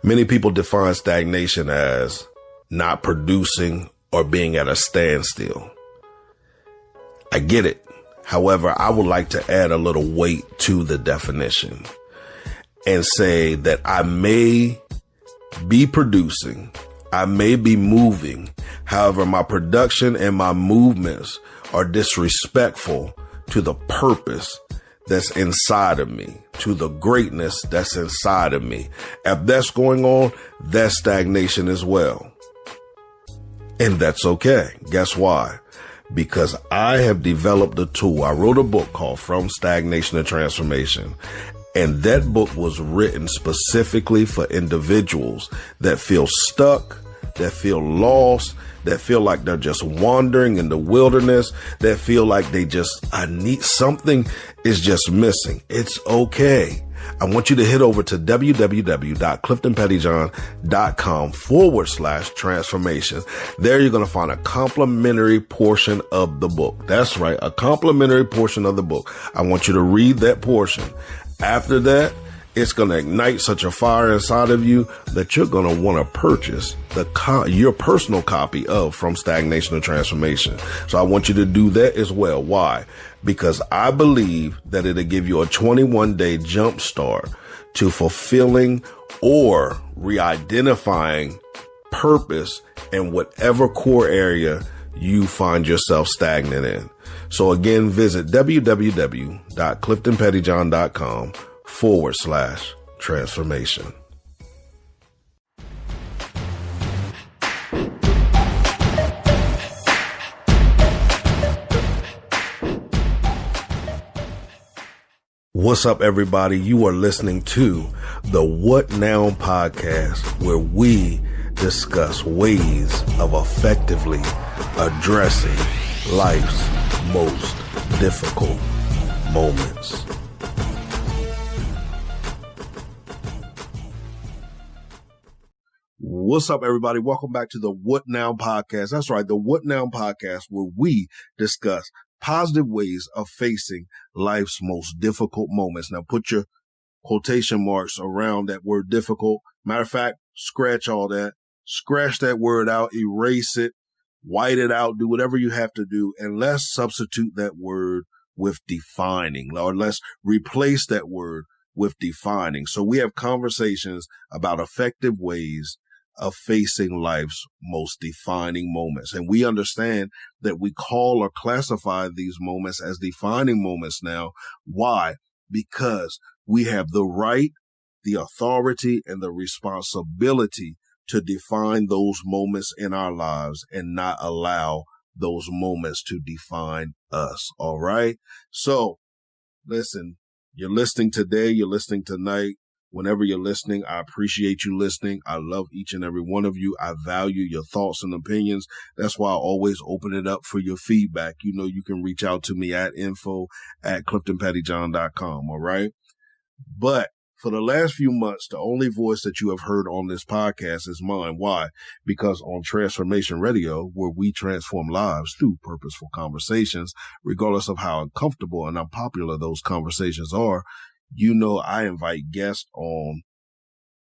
Many people define stagnation as not producing or being at a standstill. I get it. However, I would like to add a little weight to the definition and say that I may be producing, I may be moving. However, my production and my movements are disrespectful to the purpose that's inside of me, to the greatness that's inside of me. If that's going on, that's stagnation as well. And that's okay. Guess why? Because I have developed a tool. I wrote a book called From Stagnation to Transformation. And that book was written specifically for individuals that feel stuck, that feel lost, that feel like they're just wandering in the wilderness, that feel like I need something is just missing. It's okay. I want you to head over to www.cliftonpettyjohn.com/transformation. There you're going to find a complimentary portion of the book. That's right. A complimentary portion of the book. I want you to read that portion. After that, it's going to ignite such a fire inside of you that you're going to want to purchase your personal copy of From Stagnation to Transformation. So I want you to do that as well. Why? Because I believe that it'll give you a 21-day jump start to fulfilling or re-identifying purpose in whatever core area you find yourself stagnant in. So again, visit www.cliftonpettyjohn.com/transformation. What's up, everybody? You are listening to the What Now podcast, where we discuss ways of effectively addressing life's most difficult moments. What's up, everybody? Welcome back to the What Now podcast. That's right, the What Now podcast, where we discuss positive ways of facing life's most difficult moments. Now, put your quotation marks around that word difficult. Matter of fact, scratch all that. Scratch that word out, erase it, white it out, do whatever you have to do, and let's substitute that word with defining, or let's replace that word with defining. So we have conversations about effective ways of facing life's most defining moments. And we understand that we call or classify these moments as defining moments now. Why? Because we have the right, the authority, and the responsibility to define those moments in our lives and not allow those moments to define us. All right. So listen, you're listening today, you're listening tonight. Whenever you're listening, I appreciate you listening. I love each and every one of you. I value your thoughts and opinions. That's why I always open it up for your feedback. You know, you can reach out to me at info@cliftonpettyjohn.com. All right. But for the last few months, the only voice that you have heard on this podcast is mine. Why? Because on Transformation Radio, where we transform lives through purposeful conversations, regardless of how uncomfortable and unpopular those conversations are, you know, I invite guests on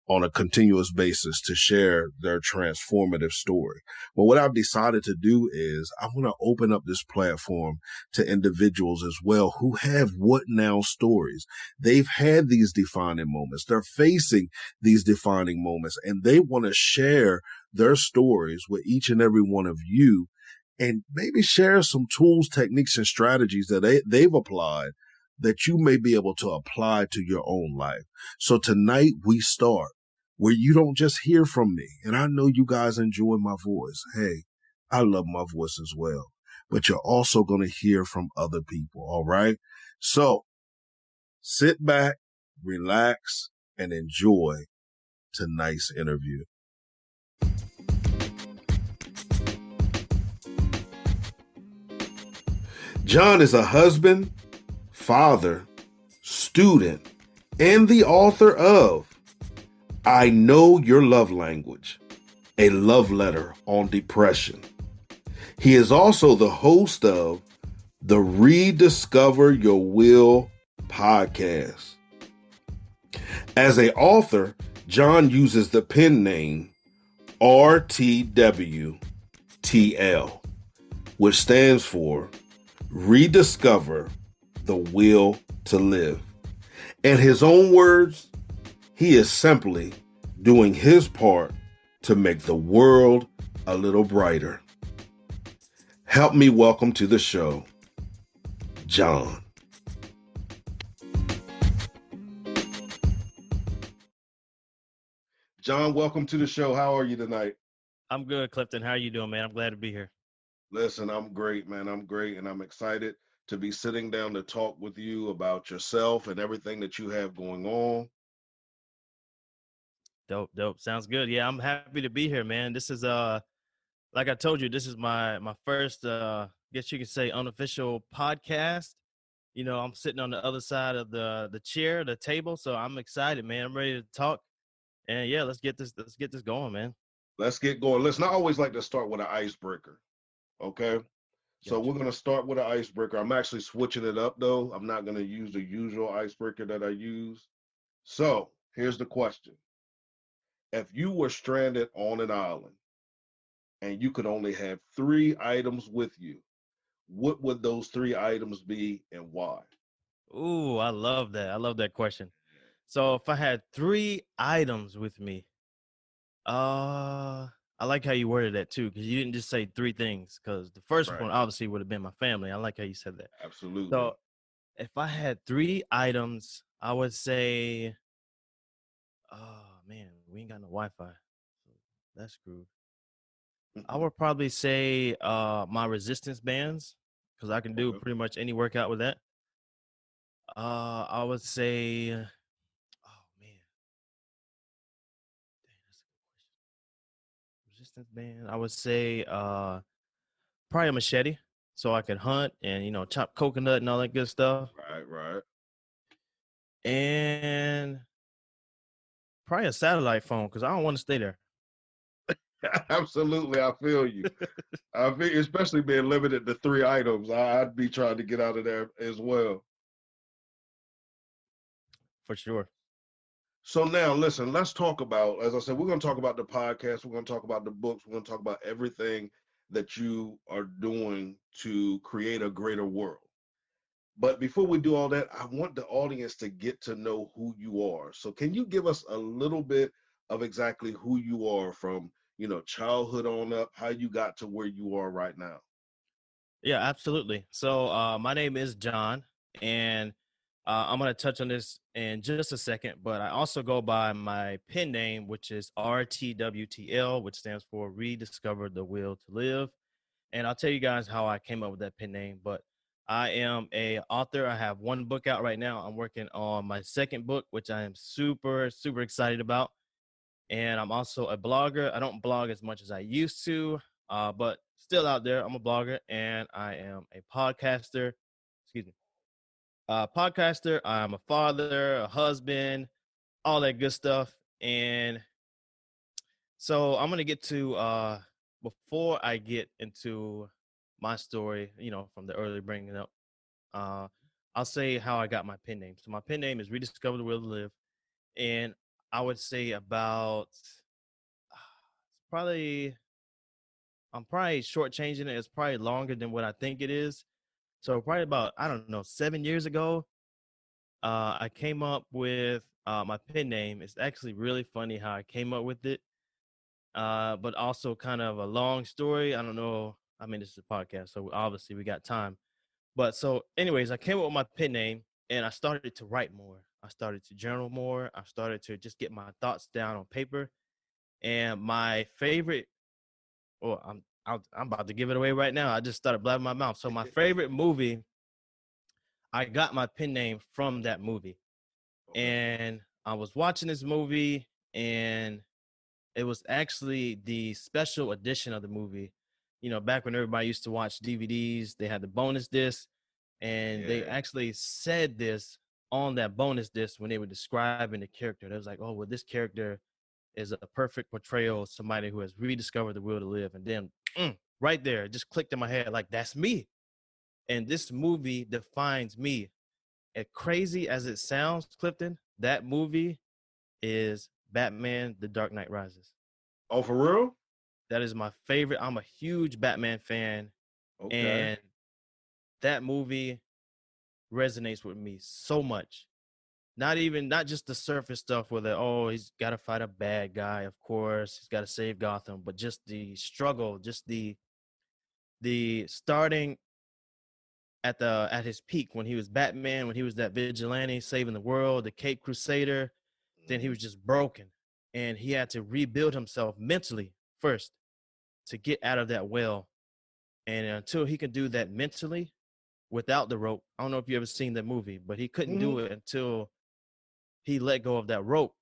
a continuous basis to share their transformative story. But what I've decided to do is I want to open up this platform to individuals as well who have what now stories. They've had these defining moments. They're facing these defining moments, and they want to share their stories with each and every one of you and maybe share some tools, techniques, and strategies that they've applied that you may be able to apply to your own life. So tonight we start where you don't just hear from me. And I know you guys enjoy my voice. Hey, I love my voice as well. But you're also going to hear from other people. All right. So sit back, relax, and enjoy tonight's interview. John is a husband, father, student, and the author of I Know Your Love Language, a love letter on depression. He is also the host of the Rediscover Your Will Podcast. As an author, John uses the pen name RTWTL, which stands for Rediscover the Will to Live. In his own words, he is simply doing his part to make the world a little brighter. Help me welcome to the show, John. John, welcome to the show. How are you tonight? I'm good, Clifton. How are you doing, man? I'm glad to be here. Listen, I'm great, man. I'm great, and I'm excited to be sitting down to talk with you about yourself and everything that you have going on. Dope. Sounds good. Yeah, I'm happy to be here, man. This is like I told you, this is my first guess you could say unofficial podcast. I'm sitting on the other side of the chair, the table, so I'm excited, man. I'm ready to talk. And yeah, let's get this going, man. Let's get going. Listen, I always like to start with an icebreaker, okay? So we're Gotcha. going to start with an icebreaker. I'm actually switching it up, though. I'm not going to use the usual icebreaker that I use. So here's the question. If you were stranded on an island and you could only have 3 items with you, what would those 3 items be and why? Ooh, I love that. I love that question. So if I had 3 items with me, I like how you worded that too, because you didn't just say 3 things. Because the first Right. one obviously would have been my family. I like how you said that. Absolutely. So if I had 3 items, I would say, oh man, we ain't got no Wi-Fi, so that's screwed. I would probably say my resistance bands, because I can do Okay. pretty much any workout with that. I would say, oh man, dang, that's a good question. Resistance band. I would say probably a machete, so I could hunt and chop coconut and all that good stuff. Right. And probably a satellite phone because I don't want to stay there. Absolutely. I feel you. I feel, especially being limited to 3 items, I'd be trying to get out of there as well. For sure. So now, listen, let's talk about, as I said, we're going to talk about the podcast. We're going to talk about the books. We're going to talk about everything that you are doing to create a greater world. But before we do all that, I want the audience to get to know who you are. So can you give us a little bit of exactly who you are from, childhood on up, how you got to where you are right now? Yeah, absolutely. So my name is John, and I'm going to touch on this in just a second, but I also go by my pen name, which is RTWTL, which stands for Rediscover the Will to Live. And I'll tell you guys how I came up with that pen name, but I am a author. I have one book out right now. I'm working on my second book, which I am super excited about. And I'm also a blogger. I don't blog as much as I used to, but still out there. I'm a blogger and I am a podcaster. Excuse me. Podcaster. I'm a father, a husband, all that good stuff. And so I'm gonna get to before I get into my story, from the early bringing up. Uh, I'll say how I got my pen name. So my pen name is Rediscover the Will to Live, and I would say about probably I'm probably shortchanging it. It's probably longer than what I think it is. So probably about I don't know 7 years ago, I came up with my pen name. It's actually really funny how I came up with it, but also kind of a long story. I don't know. I mean, this is a podcast, so obviously we got time. But so, anyways, I came up with my pen name and I started to write more. I started to journal more. I started to just get my thoughts down on paper. And my favorite, well, I'm about to give it away right now. I just started blabbing my mouth. So my favorite movie, I got my pen name from that movie. Okay. And I was watching this movie, and it was actually the special edition of the movie. Back when everybody used to watch DVDs, they had the bonus disc, and they Yeah. actually said this on that bonus disc when they were describing the character. They was like, "Oh, well, this character is a perfect portrayal of somebody who has rediscovered the will to live." And then, right there, it just clicked in my head, like that's me. And this movie defines me. As crazy as it sounds, Clifton, that movie is Batman: The Dark Knight Rises. Oh, for real? That is my favorite. I'm a huge Batman fan, Okay. and that movie resonates with me so much. Not just the surface stuff where he's got to fight a bad guy, of course, he's got to save Gotham, but just the struggle, just the starting at his peak when he was Batman, when he was that vigilante saving the world, the Cape Crusader. Then he was just broken, and he had to rebuild himself mentally first to get out of that well. And until he could do that mentally without the rope, I don't know if you ever seen that movie, but he couldn't do it until he let go of that rope.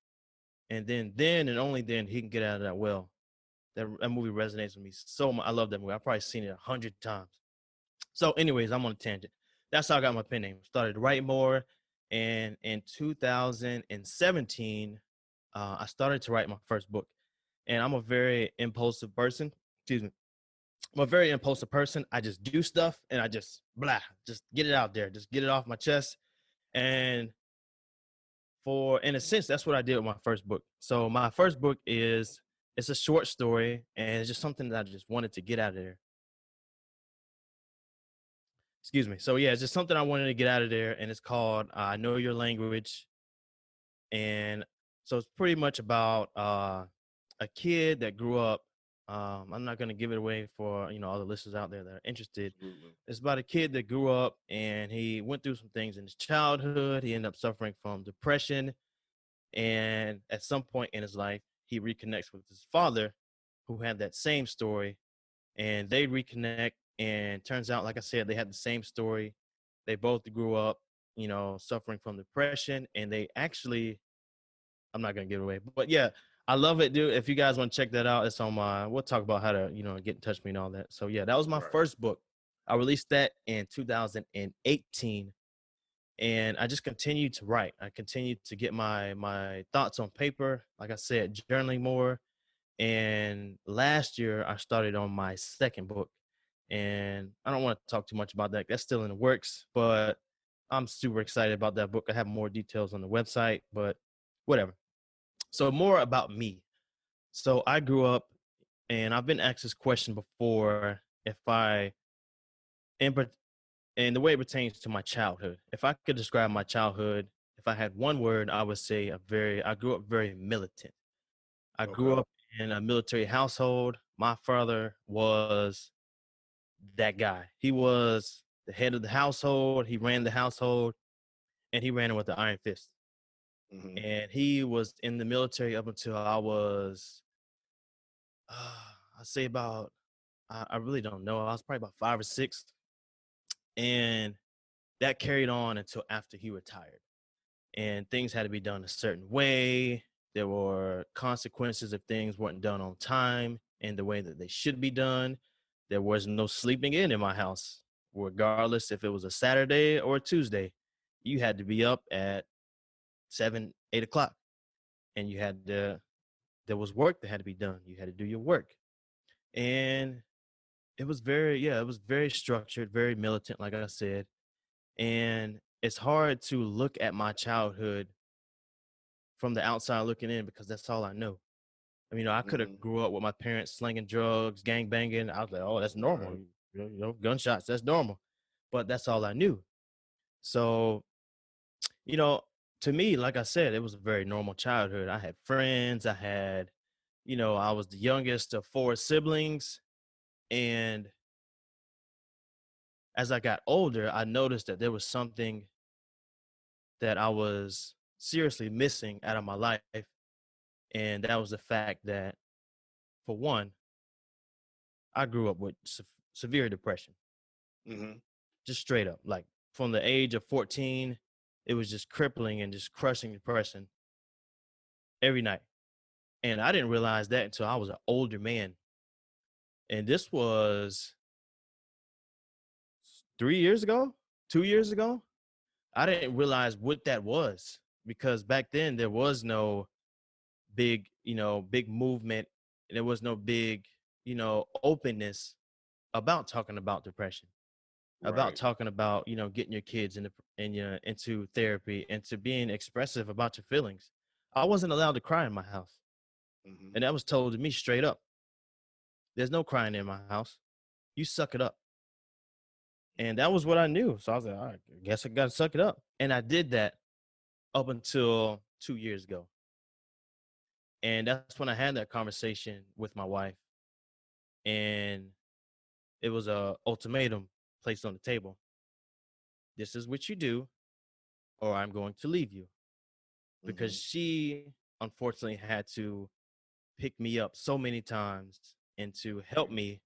And then and only then he can get out of that well. That movie resonates with me so much. I love that movie. I've probably seen it 100 times. So anyways, I'm on a tangent. That's how I got my pen name. Started to write more. And in 2017, I started to write my first book. And I'm a very impulsive person. Excuse me. I'm a very impulsive person. I just do stuff and I just just get it out there. Just get it off my chest. And in a sense, that's what I did with my first book. So my first book it's a short story, and it's just something that I just wanted to get out of there. Excuse me. So yeah, it's just something I wanted to get out of there, and it's called I Know Your Language. And so it's pretty much about a kid that grew up. I'm not going to give it away for all the listeners out there that are interested. Absolutely. It's about a kid that grew up and he went through some things in his childhood. He ended up suffering from depression, and at some point in his life, he reconnects with his father, who had that same story, and they reconnect. And turns out, like I said, they had the same story. They both grew up, suffering from depression, and they actually, I'm not gonna give it away, but yeah, I love it, dude. If you guys want to check that out, it's on we'll talk about how to, get in touch with me and all that. So yeah, that was my first book. I released that in 2018, and I just continued to write. I continued to get my thoughts on paper. Like I said, journaling more. And last year, I started on my second book. And I don't want to talk too much about that. That's still in the works, but I'm super excited about that book. I have more details on the website, but whatever. So more about me. So I grew up, and I've been asked this question before, if I, and the way it pertains to my childhood. If I could describe my childhood, if I had one word, I would say I grew up very militant. I grew up in a military household. My father was that guy. He was the head of the household. He ran the household, and he ran it with the iron fist. Mm-hmm. And he was in the military up until I was, I'd say about, I really don't know. I was probably about 5 or 6. And that carried on until after he retired. And things had to be done a certain way. There were consequences if things weren't done on time and the way that they should be done. There was no sleeping in my house, regardless if it was a Saturday or a Tuesday. You had to be up at 7, 8 o'clock, and there was work that had to be done. You had to do your work. And it was very structured, very militant, like I said. And it's hard to look at my childhood from the outside looking in because that's all I know. I mean, I could have grew up with my parents slinging drugs, gang banging. I was like, oh, that's normal. Gunshots, that's normal. But that's all I knew. So, to me, like I said, it was a very normal childhood. I had friends. I was the youngest of 4 siblings. And as I got older, I noticed that there was something that I was seriously missing out of my life. And that was the fact that, for one, I grew up with severe depression. Mm-hmm. Just straight up. Like from the age of 14, it was just crippling and just crushing depression every night. And I didn't realize that until I was an older man. And this was 3 years ago, 2 years ago. I didn't realize what that was because back then there was no big movement. There was no big, openness about talking about depression, about talking about, getting your kids into therapy and to being expressive about your feelings. I wasn't allowed to cry in my house. Mm-hmm. And that was told to me straight up. There's no crying in my house. You suck it up. And that was what I knew. So I was like, all right, I guess I got to suck it up. And I did that up until 2 years ago. And that's when I had that conversation with my wife. And it was a ultimatum placed on the table. This is what you do, or I'm going to leave you. Because she unfortunately had to pick me up so many times and to help me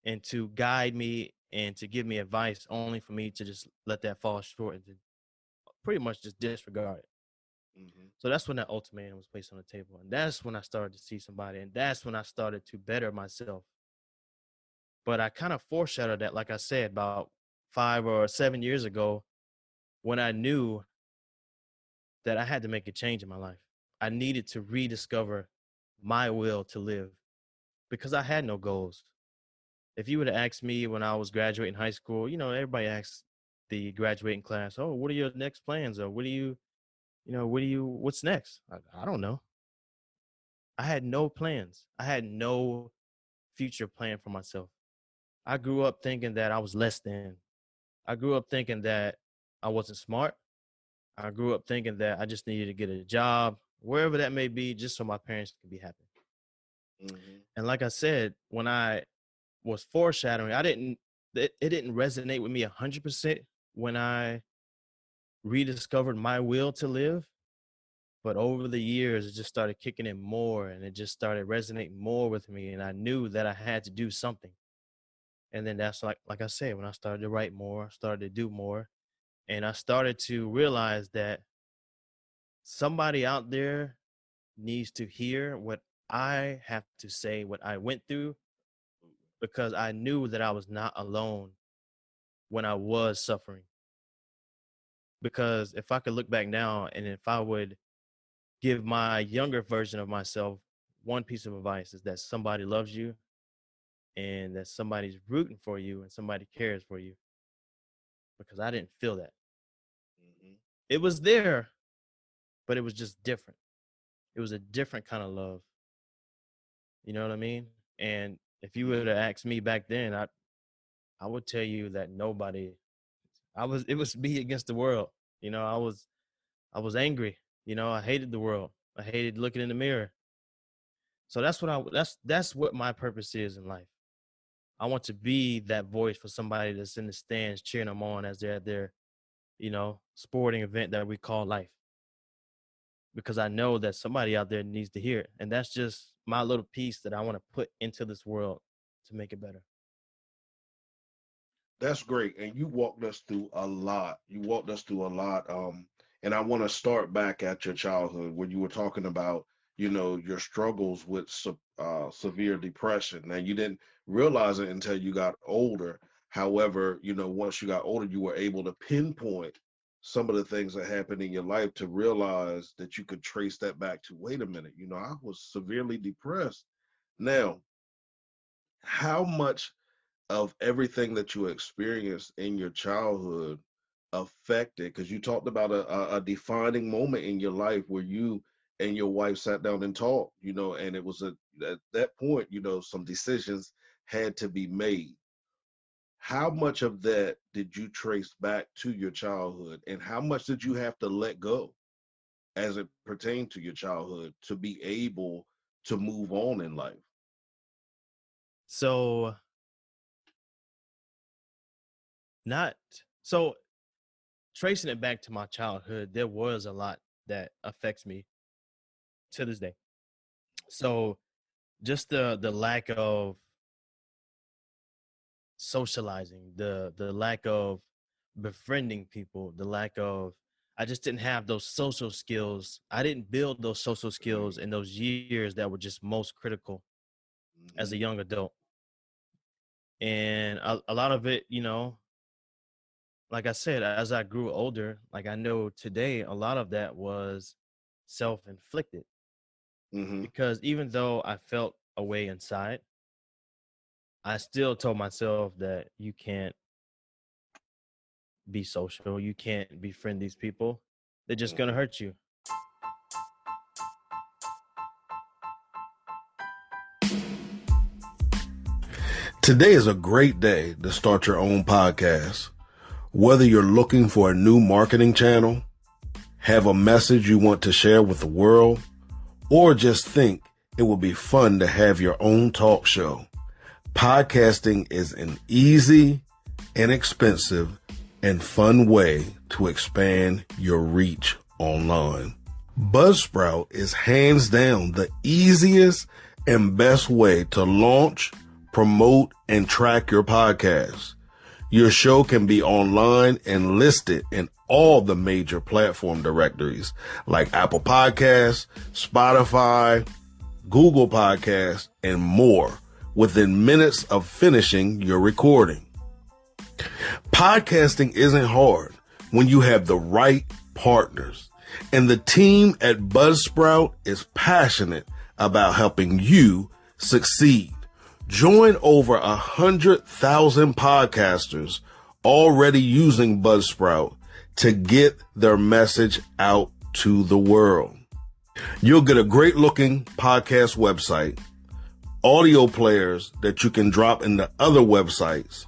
and to guide me and to give me advice, only for me to just let that fall short and to pretty much just disregard it. So that's when that ultimatum was placed on the table. And that's when I started to see somebody. And that's when I started to better myself. But I kind of foreshadowed that, like I said, about 5 or 7 years ago, when I knew that I had to make a change in my life. I needed to rediscover my will to live because I had no goals. If you would have asked me when I was graduating high school, everybody asks the graduating class, oh, what are your next plans? Or what's next? I don't know. I had no plans. I had no future plan for myself. I grew up thinking that I was less than. I grew up thinking that I wasn't smart. I grew up thinking that I just needed to get a job, wherever that may be, just so my parents could be happy. And like I said, when I was foreshadowing, it didn't resonate with me 100% when I rediscovered my will to live. But over the years, it just started kicking in more and it just started resonating more with me. And I knew that I had to do something. And then that's like I said, when I started to write more, I started to do more. And I started to realize that somebody out there needs to hear what I have to say, what I went through, because I knew that I was not alone when I was suffering. Because if I could look back now and if I would give my younger version of myself one piece of advice, is that somebody loves you and that somebody's rooting for you and somebody cares for you, because I didn't feel that. It was there, but it was just different. It was a different kind of love. You know what I mean? And if you would have asked me back then, I would tell you that nobody, it was me against the world. I was angry. I hated the world. I hated looking in the mirror. So that's what my purpose is in life. I want to be that voice for somebody that's in the stands cheering them on as they're at their, sporting event that we call life. Because I know that somebody out there needs to hear it. And that's just my little piece that I want to put into this world to make it better. That's great. And you walked us through a lot. And I want to start back at your childhood when you were talking about, your struggles with severe depression. Now, you didn't realize it until you got older. However, once you got older, you were able to pinpoint some of the things that happened in your life to realize that you could trace that back to, wait a minute, I was severely depressed. Now, how much of everything that you experienced in your childhood affected, because you talked about a defining moment in your life where you and your wife sat down and talked, and it was at that point, some decisions had to be made. How much of that did you trace back to your childhood, and how much did you have to let go as it pertained to your childhood to be able to move on in life? So not so tracing it back to my childhood, there was a lot that affects me to this day. So just the lack of socializing, the lack of befriending people, the lack of I just didn't have those social skills. I didn't build those social skills in those years that were just most critical as a young adult. And a lot of it, like I said, as I grew older, like I know today, a lot of that was self-inflicted. Because even though I felt a way inside, I still told myself that you can't be social, you can't befriend these people. They're just gonna hurt you. Today is a great day to start your own podcast. Whether you're looking for a new marketing channel, have a message you want to share with the world, or just think it would be fun to have your own talk show, podcasting is an easy, inexpensive, and fun way to expand your reach online. Buzzsprout is hands down the easiest and best way to launch, promote, and track your podcast. Your show can be online and listed in all the major platform directories like Apple Podcasts, Spotify, Google Podcasts, and more within minutes of finishing your recording. Podcasting isn't hard when you have the right partners, and the team at Buzzsprout is passionate about helping you succeed. Join over 100,000 podcasters already using Buzzsprout to get their message out to the world. You'll get a great looking podcast website, audio players that you can drop into other websites,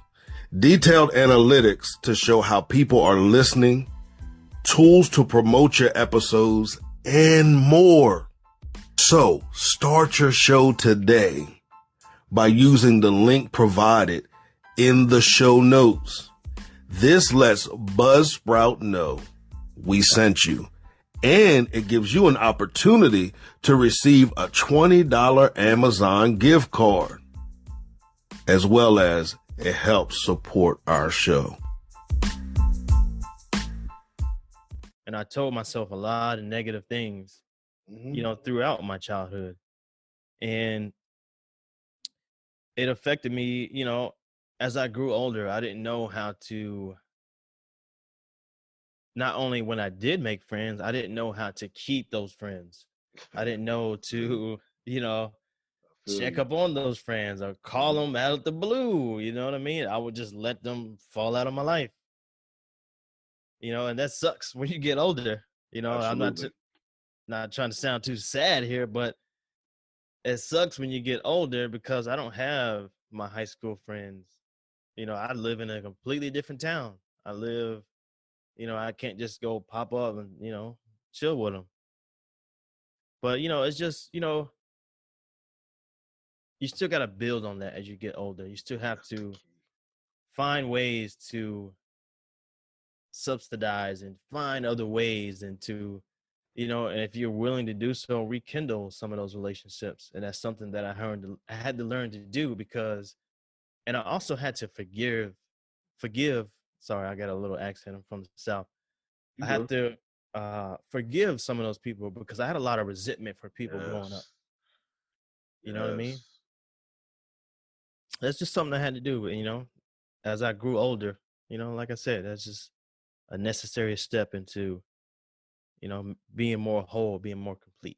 detailed analytics to show how people are listening, tools to promote your episodes, and more. So start your show today by using the link provided in the show notes. This lets Buzzsprout know we sent you, and it gives you an opportunity to receive a $20 Amazon gift card, as well as it helps support our show. And I told myself a lot of negative things, throughout my childhood. And it affected me, as I grew older. I didn't know how to, not only when I did make friends, I didn't know how to keep those friends. I didn't know to, check up on those friends or call them out of the blue. You know what I mean? I would just let them fall out of my life. And that sucks when you get older. Absolutely. I'm not trying to sound too sad here, but it sucks when you get older because I don't have my high school friends. I live in a completely different town. I live, I can't just go pop up and, chill with them. But, it's just, you still got to build on that as you get older. You still have to find ways to subsidize and find other ways and to, and if you're willing to do so, rekindle some of those relationships. And that's something that I had to learn to do and I also had to forgive. Sorry, I got a little accent. I'm from the South. I had to forgive some of those people because I had a lot of resentment for people growing up. You know what I mean? That's just something I had to do. As I grew older, like I said, that's just a necessary step into, being more whole, being more complete.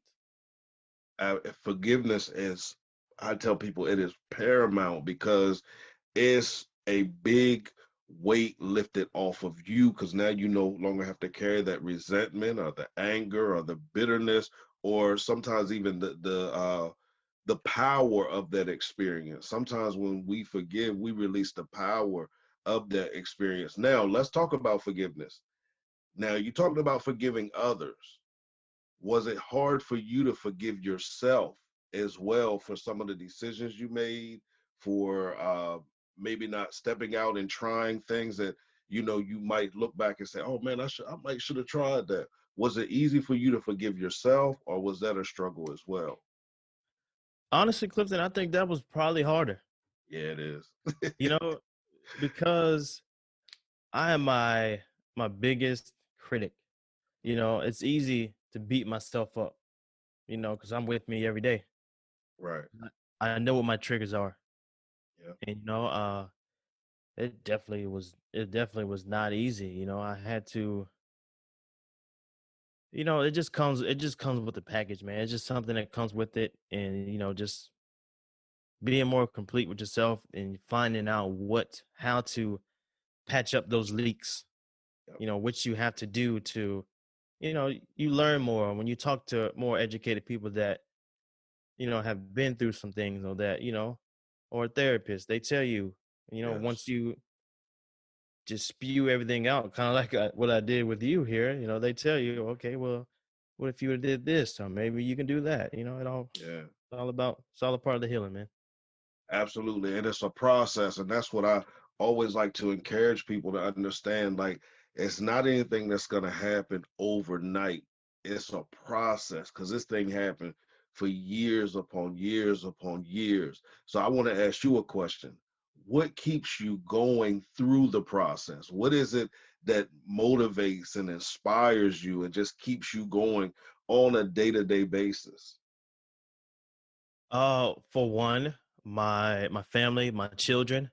Forgiveness is, I tell people, it is paramount because it's a big weight lifted off of you, because now you no longer have to carry that resentment or the anger or the bitterness, or sometimes even the power of that experience. Sometimes when we forgive, we release the power of that experience. Now, let's talk about forgiveness. Now, you talked about forgiving others. Was it hard for you to forgive yourself as well for some of the decisions you made, for maybe not stepping out and trying things that you might look back and say, oh man, I might should have tried that? Was it easy for you to forgive yourself, or was that a struggle as well? Honestly, Clifton, I think that was probably harder. Yeah, it is. Because I am my biggest critic. It's easy to beat myself up, because I'm with me every day. Right. I know what my triggers are. Yeah. And it definitely was not easy. I had to, it just comes with the package, man. It's just something that comes with it. And, just being more complete with yourself and finding out how to patch up those leaks, Yep. which you have to do to, you learn more when you talk to more educated people that, have been through some things, or that, or a therapist, they tell you, once Yes. you just spew everything out, kind of like what I did with you here, they tell you, okay, well, what if you would did this? Or maybe you can do that. Yeah. It's all a part of the healing, man. Absolutely. And it's a process. And that's what I always like to encourage people to understand. Like, it's not anything that's going to happen overnight. It's a process because this thing happened for years upon years upon years. So I want to ask you a question. What keeps you going through the process? What is it that motivates and inspires you and just keeps you going on a day-to-day basis? For one, my family, my children,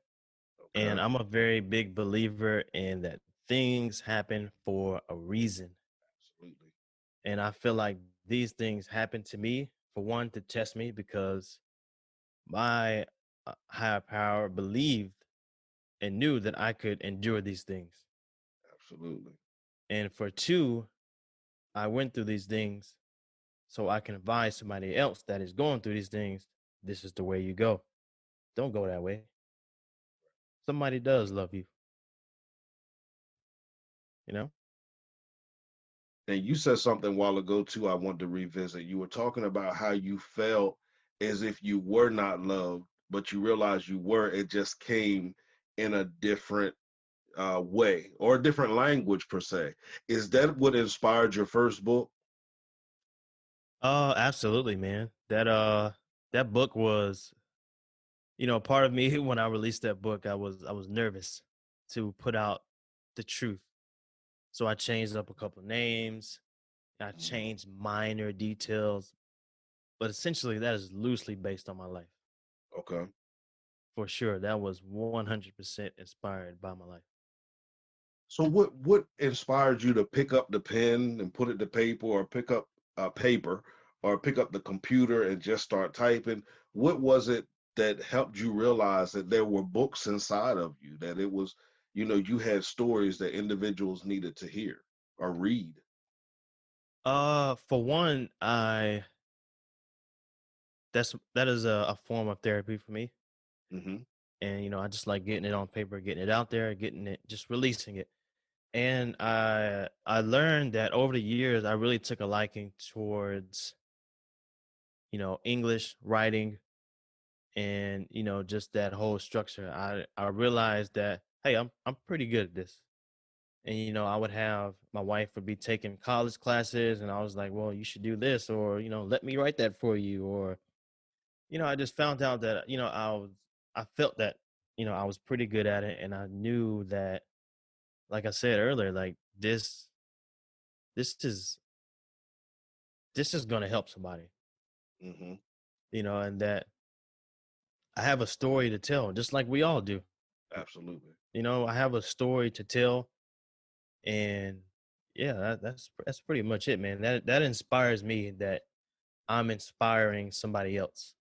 and Okay. I'm a very big believer in that things happen for a reason. Absolutely. And I feel like these things happen to me for one to test me because my higher power believed and knew that I could endure these things. Absolutely. And for two, I went through these things so I can advise somebody else that is going through these things. This is the way you go. Don't go that way. Somebody does love you, you know? And you said something a while ago too, I want to revisit. You were talking about how you felt as if you were not loved, but you realized you were. It just came in a different way or a different language per se. Is that what inspired your first book? Absolutely, man. That book was, part of me when I released that book, I was nervous to put out the truth. So I changed up a couple names, I Mhm. changed minor details, but essentially that is loosely based on my life. Okay. For sure, that was 100% inspired by my life. So what inspired you to pick up the pen and put it to paper or pick up paper or pick up the computer and just start typing? What was it that helped you realize that there were books inside of you, that it was, you had stories that individuals needed to hear or read? For one, that is a form of therapy for me. Hmm. And I just like getting it on paper, getting it out there, getting it, just releasing it. And I learned that over the years I really took a liking towards, English writing and, just that whole structure. I realized that, hey, I'm pretty good at this. And I would have my wife would be taking college classes and I was like, well, you should do this, or let me write that for you. Or I just found out that I felt that I was pretty good at it, and I knew that, like I said earlier, like this is this is going to help somebody, Hmm. and that I have a story to tell, just like we all do. Absolutely. I have a story to tell, and yeah, that's pretty much it, man. That inspires me, that I'm inspiring somebody else,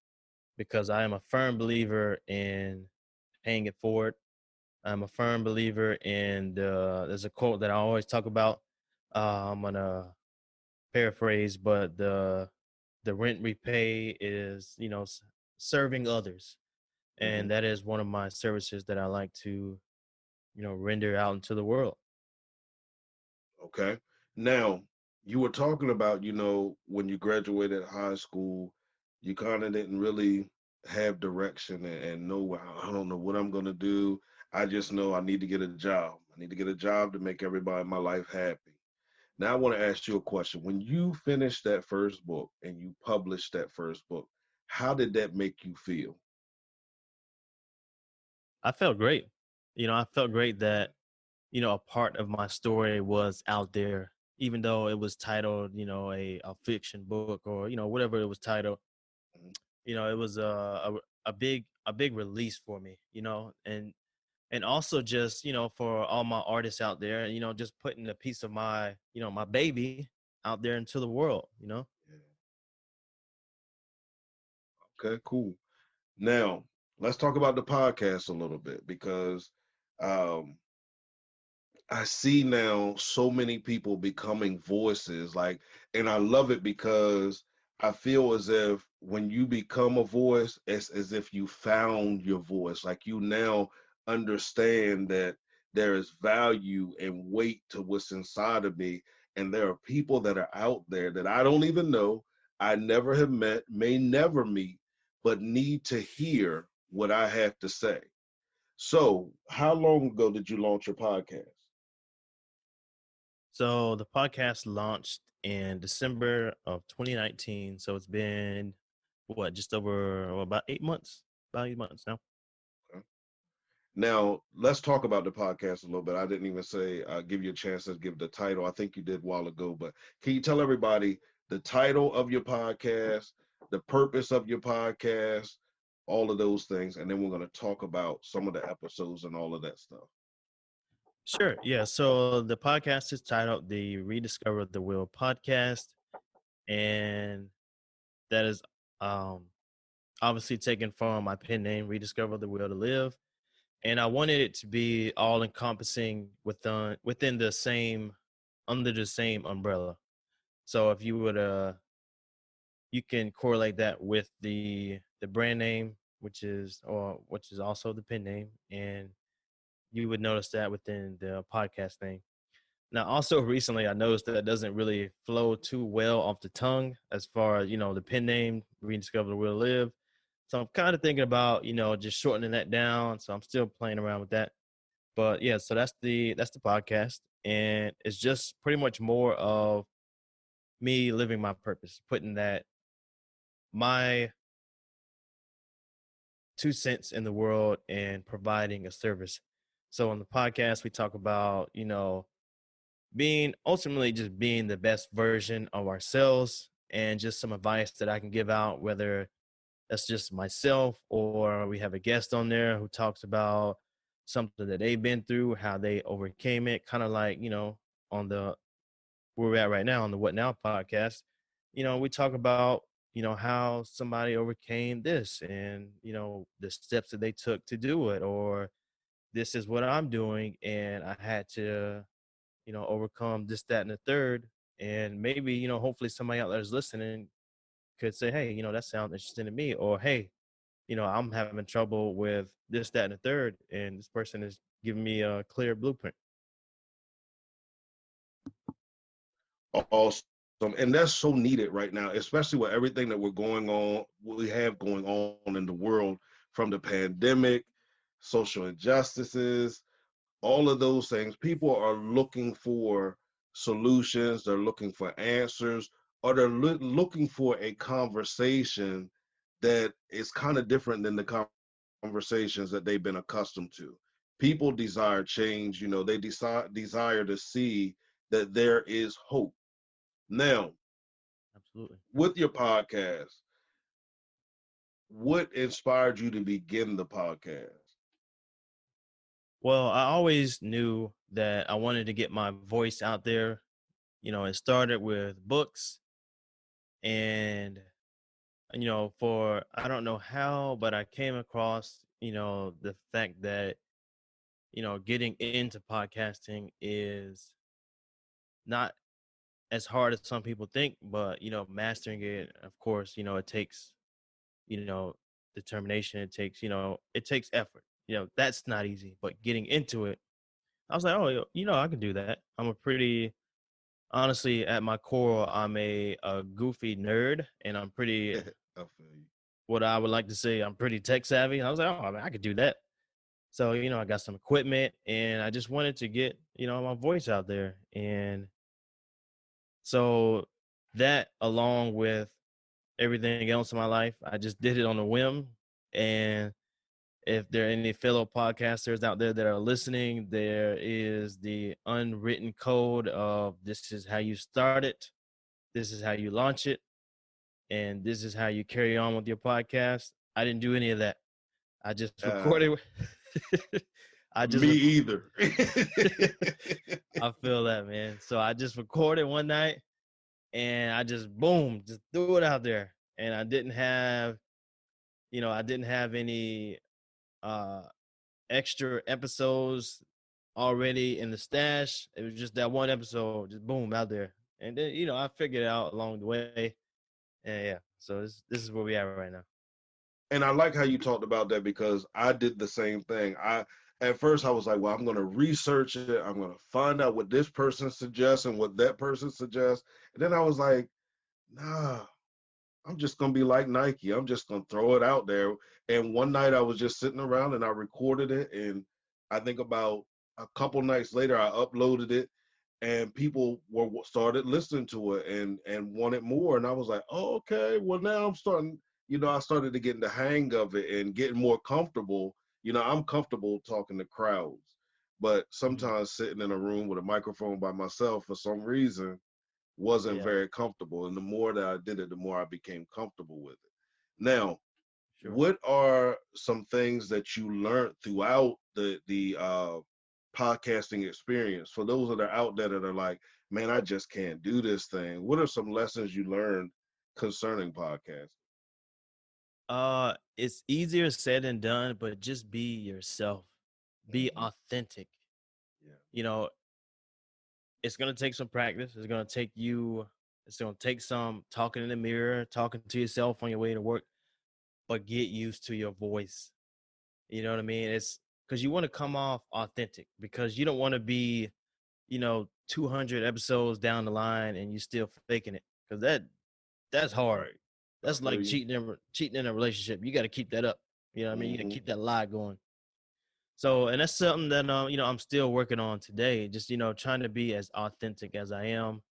because I am a firm believer in paying it forward. I'm a firm believer in there's a quote that I always talk about. I'm gonna paraphrase, but the rent we pay is, serving others, Hmm. and that is one of my services that I like to, render out into the world. Okay. Now, you were talking about, when you graduated high school, you kind of didn't really have direction and know, "Well, I don't know what I'm going to do. I just know I need to get a job. I need to get a job to make everybody in my life happy." Now, I want to ask you a question. When you finished that first book and you published that first book, how did that make you feel? I felt great. I felt great that, a part of my story was out there, even though it was titled, a fiction book, or, whatever it was titled. Mhm. It was a big release for me, and also just, for all my artists out there, just putting a piece of my, my baby out there into the world, Yeah. Okay, cool. Now, let's talk about the podcast a little bit because um, I see now so many people becoming voices, like, and I love it because I feel as if when you become a voice, it's as if you found your voice. Like you now understand that there is value and weight to what's inside of me. And there are people that are out there that I don't even know, I never have met, may never meet, but need to hear what I have to say. So, how long ago did you launch your podcast? So the podcast launched in December of 2019. So it's been what, just over about 8 months, about 8 months now. Okay. Now, let's talk about the podcast a little bit. I didn't even say, give you a chance to give the title. I think you did a while ago, but can you tell everybody the title of your podcast, the purpose of your podcast, all of those things, and then we're going to talk about some of the episodes and all of that stuff. Sure. Yeah. So the podcast is titled the Rediscover the Will Podcast. And that is um, obviously taken from my pen name, Rediscover the Will to Live. And I wanted it to be all encompassing within the same, under the same umbrella. So if you would, you can correlate that with the brand name, which is also the pen name, and you would notice that within the podcast name. Now, also recently, I noticed that it doesn't really flow too well off the tongue as far as, the pen name, Rediscover the Will Live. So I'm kind of thinking about, just shortening that down. So I'm still playing around with that. But yeah, so that's the podcast. And it's just pretty much more of me living my purpose, putting that my 2 cents in the world and providing a service. So on the podcast, we talk about, being ultimately just being the best version of ourselves, and just some advice that I can give out, whether that's just myself or we have a guest on there who talks about something that they've been through, how they overcame it, kind of like, on the where we're at right now on the What Now podcast. We talk about, how somebody overcame this, and, the steps that they took to do it, or this is what I'm doing and I had to, overcome this, that, and the third. And maybe, hopefully somebody out there is listening could say, hey, that sounds interesting to me. Or, hey, I'm having trouble with this, that, and the third. And this person is giving me a clear blueprint. Awesome. And that's so needed right now, especially with everything that we have going on in the world, from the pandemic, social injustices, all of those things. People are looking for solutions, they're looking for answers, or they're looking for a conversation that is kind of different than the conversations that they've been accustomed to. People desire change, they desire to see that there is hope. Now, Absolutely. with your podcast, what inspired you to begin the podcast? Well, I always knew that I wanted to get my voice out there. It started with books, and, for, I don't know how, but I came across, the fact that, getting into podcasting is not as hard as some people think, but, mastering it, of course, it takes, you know, determination. It takes effort. That's not easy, but getting into it, I was like, oh, I can do that. Honestly, at my core, I'm a goofy nerd, and I'm pretty, I feel you. what I would like to say, I'm pretty tech savvy. And I was like, oh, I could do that. So, I got some equipment, and I just wanted to get, my voice out there. And so that, along with everything else in my life, I just did it on a whim. And if there are any fellow podcasters out there that are listening, there is the unwritten code of, this is how you start it, this is how you launch it, and this is how you carry on with your podcast. I didn't do any of that. I just recorded. I just Me either. I feel that, man. So I just recorded one night, and I just boom, just threw it out there. And I didn't have any uh extra episodes already in the stash. It was just that one episode, just boom, out there. And then, I figured it out along the way. Yeah. So this is where we are right now. And I like how you talked about that because I did the same thing. At first I was like, well, I'm going to research it. I'm going to find out what this person suggests and what that person suggests. And then I was like, nah, I'm just gonna be like Nike. I'm just gonna throw it out there. And one night I was just sitting around and I recorded it. And I think about a couple nights later, I uploaded it, and people were started listening to it and wanted more. And I was like, oh, okay. Well, now I'm starting. I started to get in the hang of it and getting more comfortable. I'm comfortable talking to crowds, but Hmm. sometimes sitting in a room with a microphone by myself for some reason wasn't Yeah, very comfortable. And the more that I did it, the more I became comfortable with it. Now, sure. what are some things that you learned throughout the podcasting experience for those that are out there that are like, man, I just can't do this thing? What are some lessons you learned concerning podcasting? It's easier said than done, but just be yourself. Be Mm-hmm. authentic. Yeah. You know, it's gonna take some practice. It's gonna take some talking in the mirror, talking to yourself on your way to work, but get used to your voice. You know what I mean? It's because you want to come off authentic because you don't want to be, 200 episodes down the line and you still faking it because that's hard. Right. I That's feel like you. cheating in a relationship. You got to keep that up. You know what I mean? You got to Mm-hmm. keep that lie going. So, and that's something that I'm still working on today. Just trying to be as authentic as I am.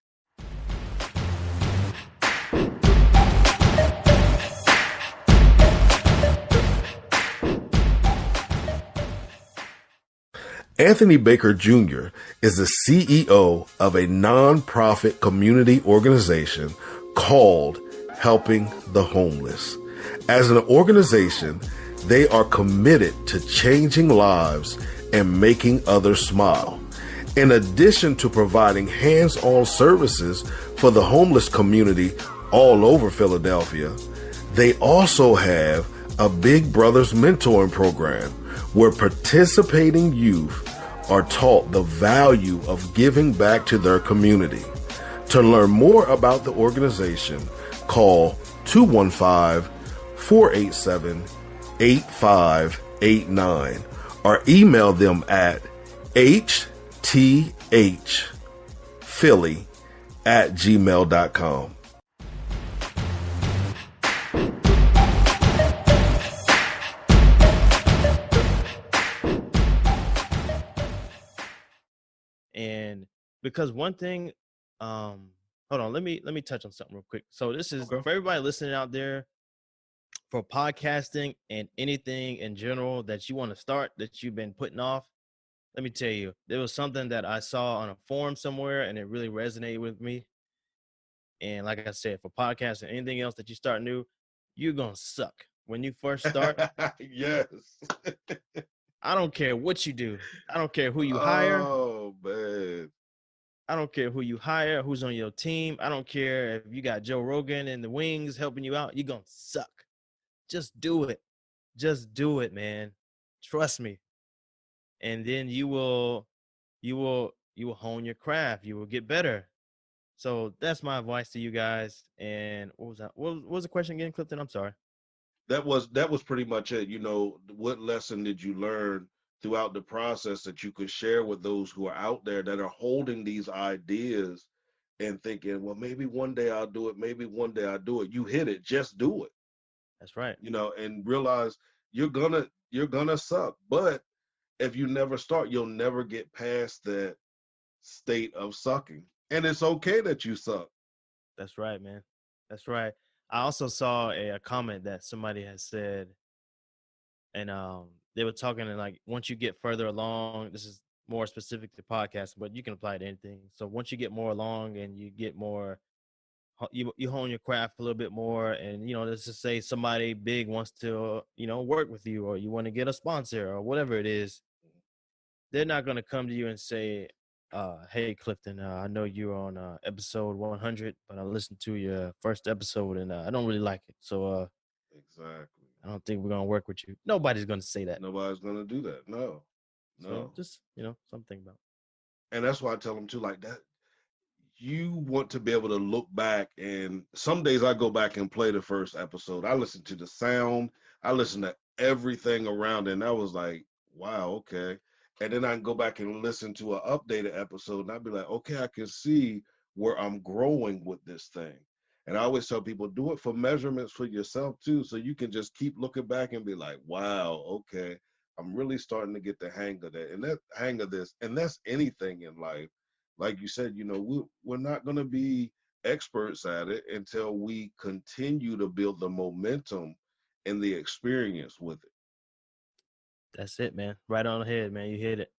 Anthony Baker Jr. is the CEO of a nonprofit community organization called Helping the Homeless. As an organization, they are committed to changing lives and making others smile. In addition to providing hands-on services for the homeless community all over Philadelphia, they also have a Big Brothers mentoring program where participating youth are taught the value of giving back to their community. To learn more about the organization, call 215-487-8589 or email them at hthphilly@gmail.com. And because one thing, hold on, let me touch on something real quick. So this is Okay. for everybody listening out there for podcasting and anything in general that you want to start that you've been putting off. Let me tell you, there was something that I saw on a forum somewhere and it really resonated with me. And like I said, for podcasting, anything else that you start new, you're gonna suck. When you first start, Yes. I don't care what you do. I don't care who you hire. Oh man. I don't care who you hire, who's on your team. I don't care if you got Joe Rogan and the wings helping you out. You're gonna suck. Just do it. Just do it, man. Trust me. And then you will hone your craft. You will get better. So that's my advice to you guys. And what was that? What was the question again, Clifton? I'm sorry. That was pretty much it. What lesson did you learn throughout the process that you could share with those who are out there that are holding these ideas and thinking, well, maybe one day I'll do it, maybe one day I'll do it. You hit it, just do it. That's right. And realize you're gonna suck. But if you never start, you'll never get past that state of sucking. And it's okay that you suck. That's right, man. That's right. I also saw a comment that somebody has said, and they were talking and like once you get further along, this is more specific to podcasts, but you can apply it to anything. So once you get more along and you get more, you hone your craft a little bit more, and let's just say somebody big wants to work with you, or you want to get a sponsor or whatever it is, they're not going to come to you and say, hey Clifton, I know you're on episode 100, but I listened to your first episode and I don't really like it, so Exactly. I don't think we're going to work with you. Nobody's going to say that. Nobody's gonna do that. So No. just something about. And that's why I tell them too, like that. you want to be able to look back, and some days I go back and play the first episode. I listen to the sound, I listen to everything around it, and I was like, wow, okay. And then I can go back and listen to an updated episode, and I'd be like, okay, I can see where I'm growing with this thing. And I always tell people, do it for measurements for yourself too, so you can just keep looking back and be like, wow, okay, I'm really starting to get the hang of that, and that hang of this, and that's anything in life. Like you said, we're not going to be experts at it until we continue to build the momentum and the experience with it. That's it, man. Right on the head, man. You hit it.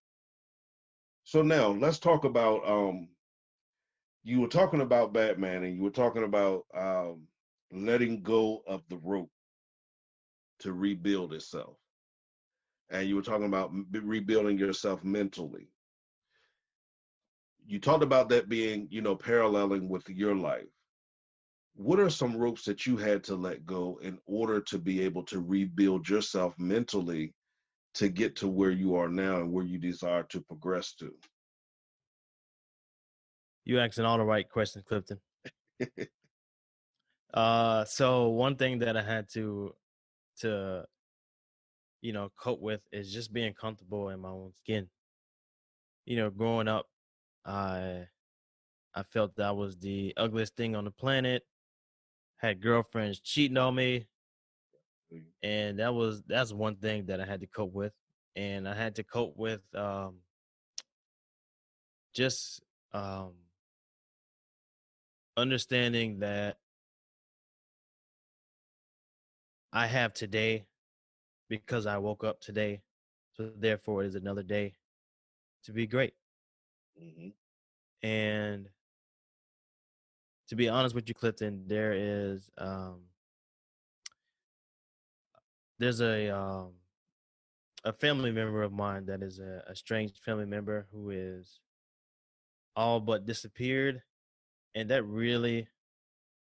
So now let's talk about you were talking about Batman, and you were talking about letting go of the rope to rebuild itself. And you were talking about rebuilding yourself mentally. You talked about that being, paralleling with your life. What are some ropes that you had to let go in order to be able to rebuild yourself mentally to get to where you are now and where you desire to progress to? You asking all the right questions, Clifton. So one thing that I had to cope with is just being comfortable in my own skin. Growing up, I I felt that I was the ugliest thing on the planet. Had girlfriends cheating on me, and that's one thing that I had to cope with. And I had to cope with just um understanding that I have today because I woke up today. So therefore it is another day to be great. Mm-hmm. And to be honest with you, Clifton, there's a family member of mine that is a estranged family member who is all but disappeared, and that really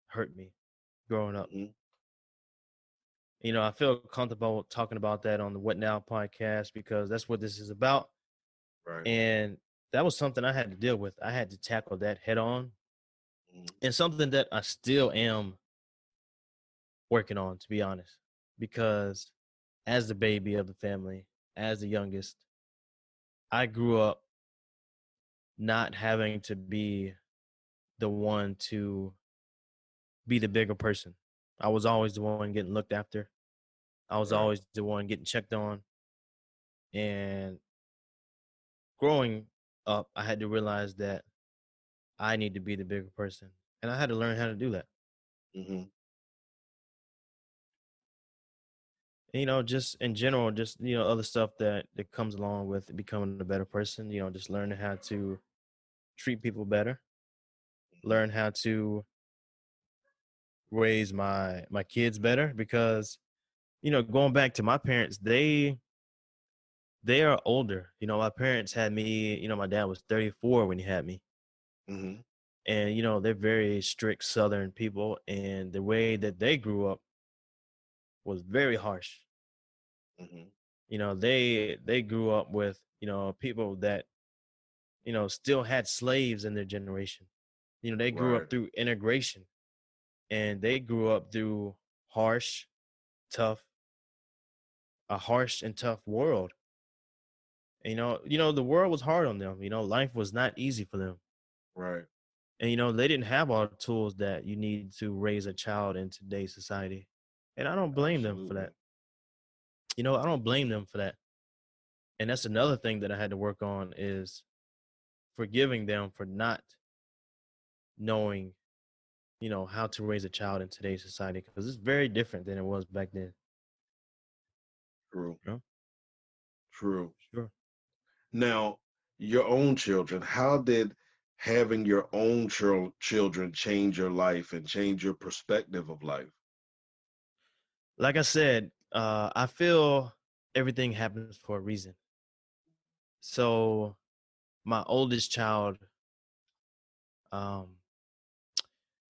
hurt me growing up. Mm-hmm. I feel comfortable talking about that on the What Now podcast because that's what this is about. Right. And that was something I had to deal with. I had to tackle that head on, Mm-hmm. and something that I still am working on, to be honest, because as the baby of the family, as the youngest, I grew up not having to be the one to be the bigger person. I was always the one getting looked after. I was Right. always the one getting checked on. And growing up, I had to realize that I need to be the bigger person. And I had to learn how to do that. Mm-hmm. And, just in general, just, other stuff that comes along with becoming a better person, just learning how to treat people better, learn how to raise my kids better because, going back to my parents, they are older. My parents had me, my dad was 34 when he had me. Mm-hmm. And, they're very strict Southern people. And the way that they grew up was very harsh. Mm-hmm. They grew up with, people that, still had slaves in their generation. They grew Right. up through integration and they grew up through harsh, tough, a harsh and tough world. And, the world was hard on them. Life was not easy for them. Right. And, they didn't have all the tools that you need to raise a child in today's society. And I don't blame them for Absolutely. that. I don't blame them for that. And that's another thing that I had to work on is forgiving them for not knowing, how to raise a child in today's society because it's very different than it was back then. True. You know? True. Sure. Now, your own children, how did having your own children change your life and change your perspective of life? Like I said, I feel everything happens for a reason. So my oldest child, um,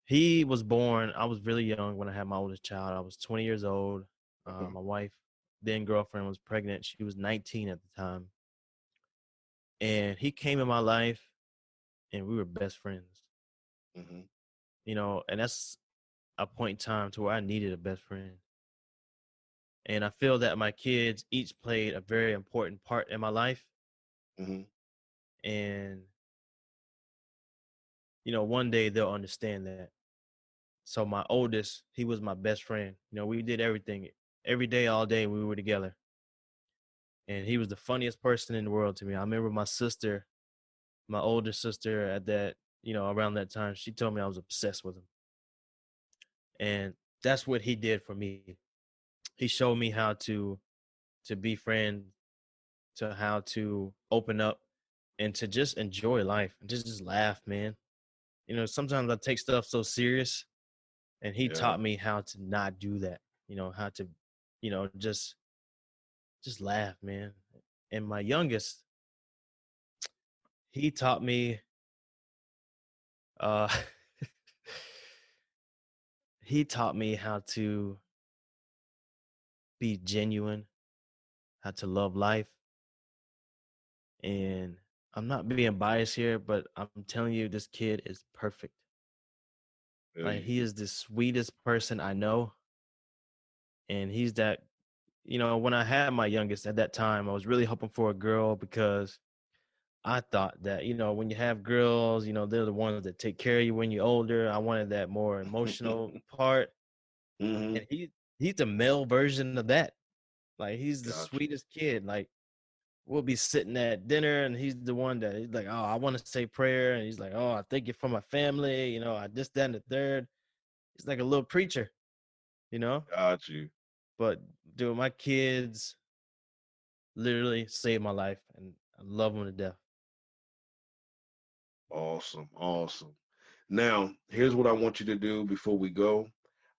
he was born. I was really young when I had my oldest child. I was 20 years old. Uh-huh. My wife, then girlfriend, was pregnant. She was 19 at the time. And he came in my life and we were best friends. Mm-hmm. And that's a point in time to where I needed a best friend. And I feel that my kids each played a very important part in my life. Mm-hmm. And, one day they'll understand that. So my oldest, he was my best friend. We did everything every day, all day. We were together. And he was the funniest person in the world to me. I remember my sister, my older sister at that, around that time, she told me I was obsessed with him. And that's what he did for me. He showed me how to be friend, to how to open up and to just enjoy life and just laugh, man. Sometimes I take stuff so serious, and he Yeah. taught me how to not do that. How to, just laugh, man. And my youngest, he taught me uh he taught me how to be genuine, how to love life. And I'm not being biased here, but I'm telling you, this kid is perfect. Yeah. Like, he is the sweetest person I know. And he's that, when I had my youngest at that time, I was really hoping for a girl because I thought that, when you have girls, they're the ones that take care of you when you're older. I wanted that more emotional part. Mm-hmm. And he's the male version of that. Like, he's the Gotcha. sweetest kid. Like, we'll be sitting at dinner and he's the one that he's like, oh, I want to say prayer. And he's like, oh, I thank you for my family. I this, that, and the third. He's like a little preacher, you know? Got you. But dude, my kids literally saved my life and I love them to death. Awesome. Awesome. Now, here's what I want you to do before we go.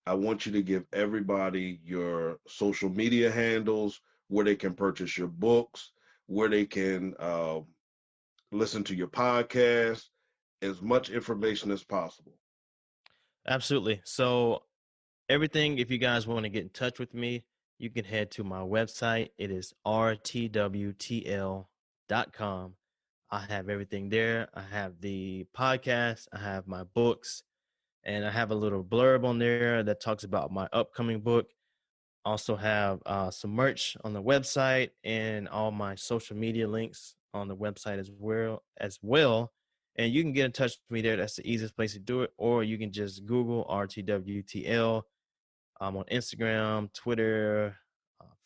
I want you to give everybody your social media handles, where they can purchase your books, where they can listen to your podcast, as much information as possible. Absolutely. So everything, if you guys want to get in touch with me, you can head to my website. It is rtwtl.com. I have everything there. I have the podcast, I have my books, and I have a little blurb on there that talks about my upcoming book. Also have some merch on the website and all my social media links on the website as well. And you can get in touch with me there. That's the easiest place to do it. Or you can just Google RTWTL. I'm on Instagram, Twitter,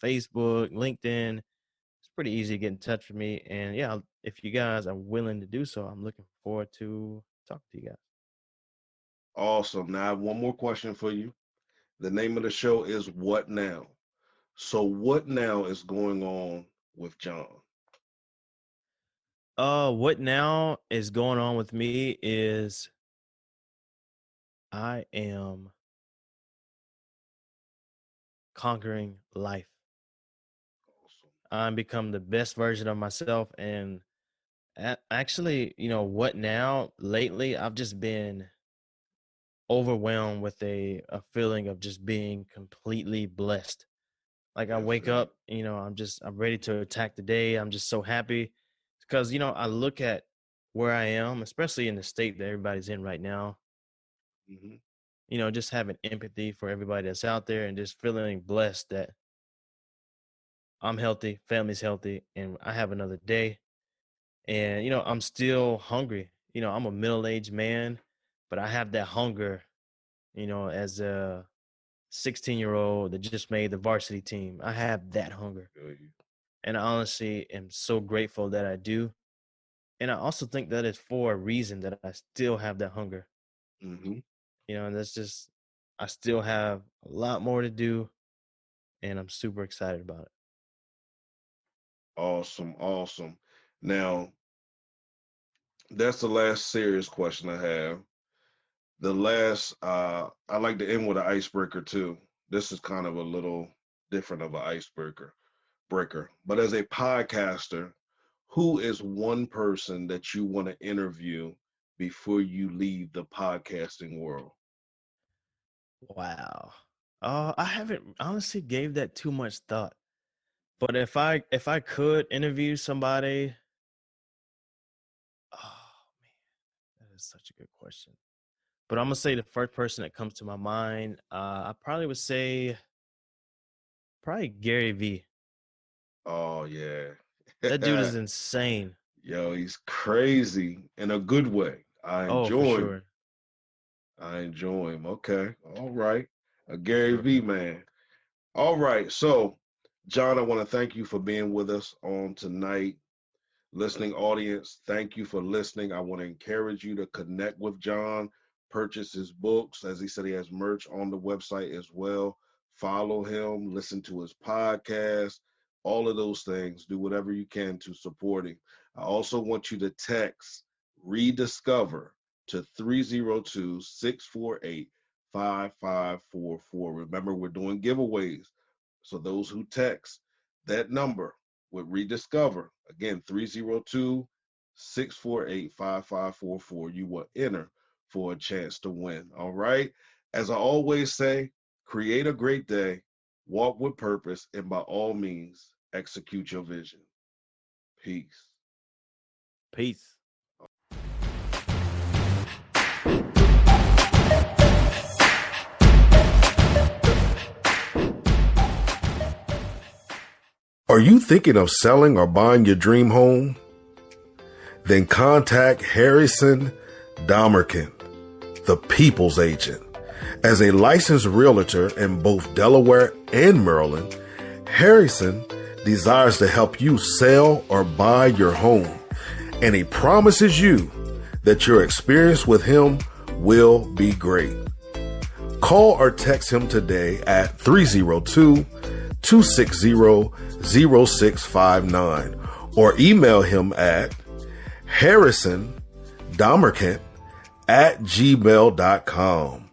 Facebook, LinkedIn. It's pretty easy to get in touch with me. And yeah, if you guys are willing to do so, I'm looking forward to talking to you guys. Awesome. Now, I have one more question for you. The name of the show is What Now? So, what now is going on with John? What now is going on with me is I am conquering life. Awesome. I'm become the best version of myself. And actually, what now lately, I've just been overwhelmed with a feeling of just being completely blessed. Like, I That's wake great. up, I'm ready to attack the day. I'm just so happy because, I look at where I am, especially in the state that everybody's in right now, Hmm. just having empathy for everybody that's out there and just feeling blessed that I'm healthy, family's healthy, and I have another day. And, I'm still hungry. I'm a middle-aged man, but I have that hunger, as a 16-year-old that just made the varsity team. I have that hunger. And I honestly am so grateful that I do. And I also think that it's for a reason that I still have that hunger. Hmm. And that's just, I still have a lot more to do. And I'm super excited about it. Awesome. Awesome. Now, that's the last serious question I have. The last, I like to end with an icebreaker too. This is kind of a little different of an icebreaker breaker. But as a podcaster, who is one person that you want to interview before you leave the podcasting world? Wow. I haven't honestly gave that too much thought. But if I could interview somebody, oh man, that is such a good question. But I'm gonna say the first person that comes to my mind, I probably would say probably Gary V. Oh yeah. That dude is insane. Yo, he's crazy in a good way. I Oh, for enjoy him. sure. I enjoy him. Okay. All right. A Gary For V man. All right. So, John, I want to thank you for being with us on tonight. Listening audience, thank you for listening. I want to encourage you to connect with John, purchase his books. As he said, he has merch on the website as well. Follow him, listen to his podcast, all of those things. Do whatever you can to support him. I also want you to text Rediscover to 302-648-5544. Remember, we're doing giveaways. So those who text that number with Rediscover, again, 302-648-5544, you will enter for a chance to win. All right. As I always say, create a great day, walk with purpose, and by all means, execute your vision. Peace. Peace. Are you thinking of selling or buying your dream home? Then contact Harrison Damerkin, the People's Agent. As a licensed realtor in both Delaware and Maryland, Harrison desires to help you sell or buy your home, and he promises you that your experience with him will be great. Call or text him today at 302-260-0659 or email him at harrisondamerkant@gmail.com.